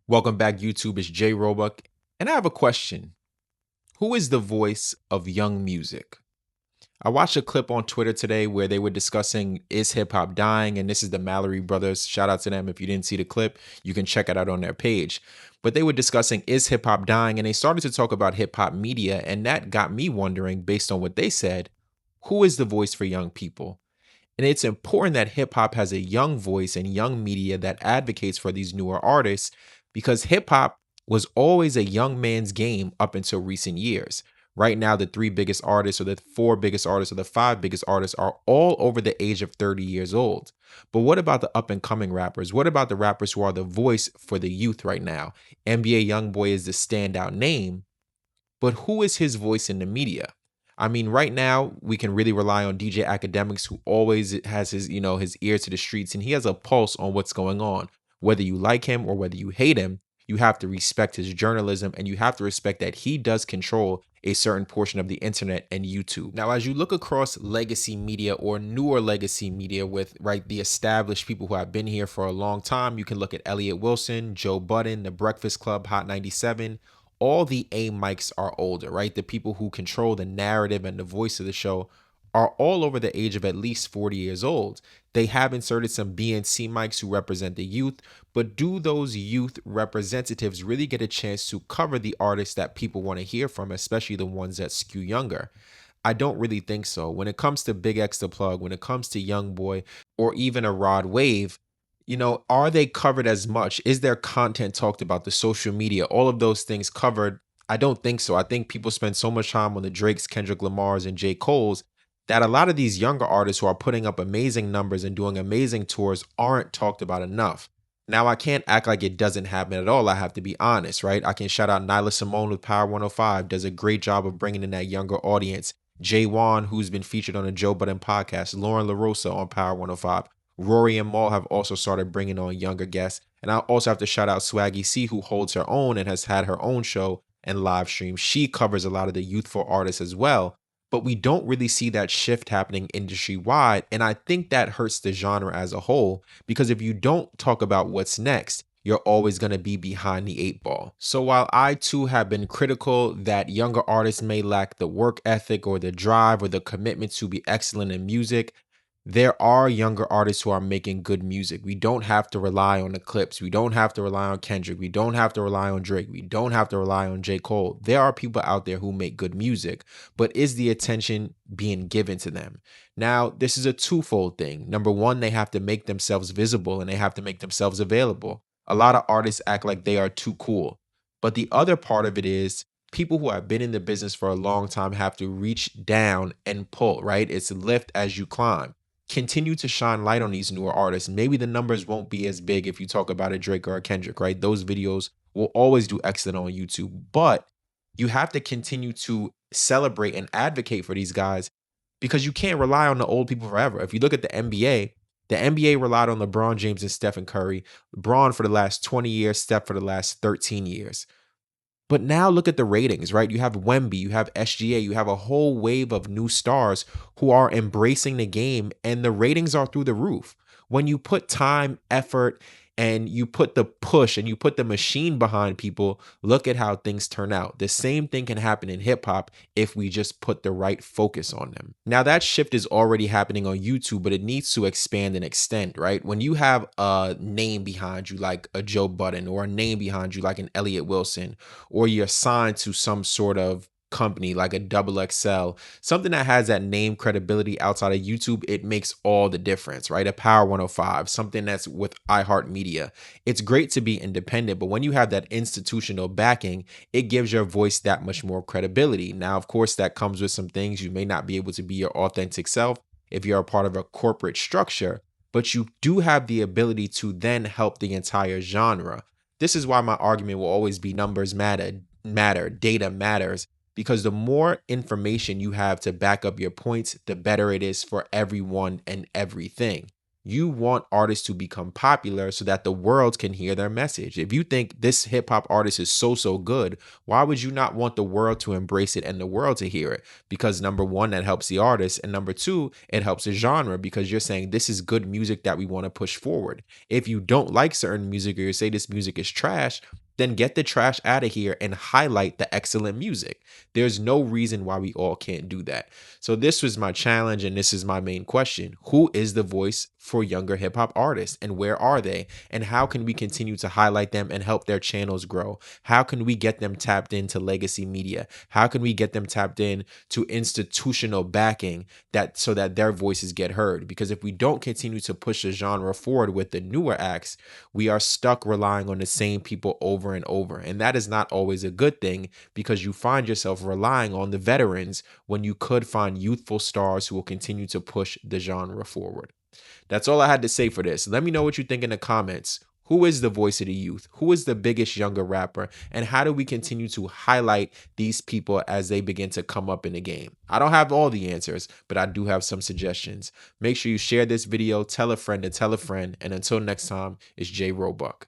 Welcome back, YouTube. It's Jay Roebuck, and I have a question. Who is the voice of young music? I watched a clip on Twitter today where they were discussing is hip hop dying, and this is the Mallory brothers. Shout out to them. If you didn't see the clip, you can check it out on their page. But they were discussing is hip hop dying, and they started to talk about hip hop media, and that got me wondering, based on what they said, who is the voice for young people? And it's important that hip hop has a young voice and young media that advocates for these newer artists because hip hop was always a young man's game up until recent years. Right now, the three biggest artists, or the four biggest artists, or the five biggest artists are all over the age of 30 years old. But what about the up and coming rappers? What about the rappers who are the voice for the youth right now? NBA Youngboy is the standout name, but who is his voice in the media? I mean, right now we can really rely on DJ Academics, who always has his ear to the streets, and he has a pulse on what's going on. Whether you like him or whether you hate him, you have to respect his journalism, and you have to respect that he does control a certain portion of the internet and YouTube. Now, as you look across legacy media or newer legacy media with the established people who have been here for a long time, you can look at Elliott Wilson, Joe Budden, The Breakfast Club, Hot 97. All the A mics are older, right? The people who control the narrative and the voice of the show are all over the age of at least 40 years old. They have inserted some B and C mics who represent the youth, but do those youth representatives really get a chance to cover the artists that people want to hear from, especially the ones that skew younger? I don't really think so. When it comes to Big X the Plug, when it comes to Young Boy, or even a Rod Wave, are they covered as much? Is their content talked about, the social media, all of those things covered? I don't think so. I think people spend so much time on the Drakes, Kendrick Lamars, and J. Cole's that a lot of these younger artists who are putting up amazing numbers and doing amazing tours aren't talked about enough. Now, I can't act like it doesn't happen at all. I have to be honest, right? I can shout out Nyla Simone with Power 105, does a great job of bringing in that younger audience. Jay Wan, who's been featured on the Joe Budden podcast, Lauren LaRosa on Power 105. Rory and Maul have also started bringing on younger guests. And I also have to shout out Swaggy C, who holds her own and has had her own show and live stream. She covers a lot of the youthful artists as well. But we don't really see that shift happening industry wide. And I think that hurts the genre as a whole, because if you don't talk about what's next, you're always going to be behind the eight ball. So while I too have been critical that younger artists may lack the work ethic or the drive or the commitment to be excellent in music, there are younger artists who are making good music. We don't have to rely on the Clips. We don't have to rely on Kendrick. We don't have to rely on Drake. We don't have to rely on J. Cole. There are people out there who make good music, but is the attention being given to them? Now, this is a twofold thing. Number one, they have to make themselves visible and they have to make themselves available. A lot of artists act like they are too cool. But the other part of it is people who have been in the business for a long time have to reach down and pull, right? It's lift as you climb. Continue to shine light on these newer artists. Maybe the numbers won't be as big if you talk about a Drake or a Kendrick, right? Those videos will always do excellent on YouTube, but you have to continue to celebrate and advocate for these guys because you can't rely on the old people forever. If you look at the NBA relied on LeBron James and Stephen Curry. LeBron for the last 20 years, Steph for the last 13 years. But now look at the ratings, right? You have Wemby, you have SGA, you have a whole wave of new stars who are embracing the game, and the ratings are through the roof. When you put time, effort, and you put the push and you put the machine behind people, look at how things turn out. The same thing can happen in hip hop if we just put the right focus on them. Now, that shift is already happening on YouTube, but it needs to expand and extend, right? When you have a name behind you like a Joe Budden, or a name behind you like an Elliott Wilson, or you're signed to some sort of company like a Double XL, something that has that name credibility outside of YouTube, it makes all the difference, right? A Power 105, something that's with iHeartMedia. It's great to be independent, but when you have that institutional backing, it gives your voice that much more credibility. Now, of course, that comes with some things. You may not be able to be your authentic self if you're a part of a corporate structure, but you do have the ability to then help the entire genre. This is why my argument will always be numbers matter, data matters, because the more information you have to back up your points, the better it is for everyone and everything. You want artists to become popular so that the world can hear their message. If you think this hip hop artist is so good, why would you not want the world to embrace it and the world to hear it? Because number one, that helps the artist. And number two, it helps the genre because you're saying this is good music that we want to push forward. If you don't like certain music or you say this music is trash, then get the trash out of here and highlight the excellent music. There's no reason why we all can't do that. So this was my challenge, and this is my main question. Who is the voice for younger hip hop artists, and where are they? And how can we continue to highlight them and help their channels grow? How can we get them tapped into legacy media? How can we get them tapped in to institutional backing that so that their voices get heard? Because if we don't continue to push the genre forward with the newer acts, we are stuck relying on the same people over and over. And that is not always a good thing because you find yourself relying on the veterans when you could find youthful stars who will continue to push the genre forward. That's all I had to say for this. Let me know what you think in the comments. Who is the voice of the youth? Who is the biggest younger rapper? And how do we continue to highlight these people as they begin to come up in the game? I don't have all the answers, but I do have some suggestions. Make sure you share this video, tell a friend to tell a friend. And until next time, it's J Roebuck.